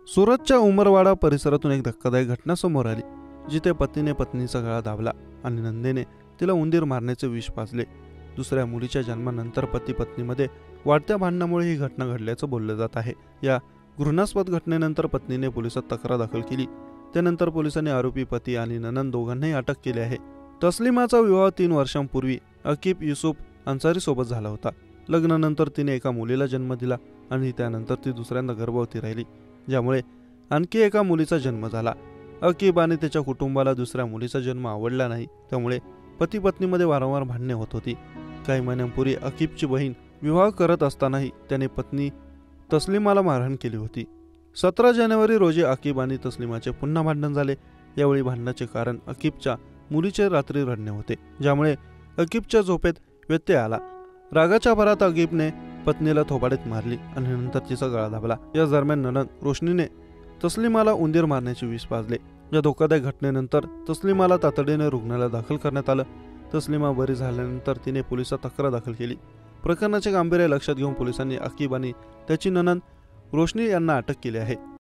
सुरतच्या उमरवाडा परिसरातून एक धक्कादायक घटना समोर आली, जिथे पतीने पत्नीचा गळा दाबला आणि नंदेने तिला उंदीर मारण्याचे विष पाजले। दुसऱ्या मुलीच्या जन्मानंतर पती पत्नीमध्ये वाढत्या भांडणामुळे ही घटना घडल्याचं बोललं जात आहे। या घृणास्पद घटनेनंतर पत्नीने पोलिसात तक्रार दाखल केली। त्यानंतर पोलिसांनी आरोपी पती आणि ननंद दोघांनाही अटक केली आहे। तस्लिमाचा विवाह 3 वर्षांपूर्वी अकीब युसुफ अन्सारी सोबत झाला होता। लग्नानंतर तिने एका मुलीला जन्म दिला आणि त्यानंतर ती दुसऱ्यांदा गर्भवती राहिली, ज्यामुळे आणखी एका मुलीचा जन्म झाला। अकीब आणि त्याच्या कुटुंबाला दुसऱ्या मुलीचा जन्म आवडला नाही, त्यामुळे पती पत्नीमध्ये वारंवार भांडणे होत होती। काही महिन्यांपूर्वी अकीबची बहीण विवाह करत असतानाही त्याने पत्नी तस्लिमाला मारहाण केली होती। 17 जानेवारी रोजी अकीब आणि तस्लिमाचे पुन्हा भांडण झाले। यावेळी भांडणाचे कारण अकीबच्या मुलीचे रात्री रडणे होते, ज्यामुळे अकीबच्या झोपेत व्यत्यय आला। रागाच्या भरात अकीबने पत्नीला थोबाडीत मारली आणि नंतर तिचा गळा दाबला। या दरम्यान ननंद रोशनीने तस्लिमाला उंदीर मारण्याचे विष पाजले। या धोकादायक घटनेनंतर तस्लिमाला तातडीने रुग्णालयात दाखल करण्यात आलं। तस्लिमा बरी झाल्यानंतर तिने पोलिसात तक्रार दाखल केली। प्रकरणाचे गांभीर्य लक्षात घेऊन पोलिसांनी अकीब आणि त्याची ननंद रोशनी यांना अटक केली आहे।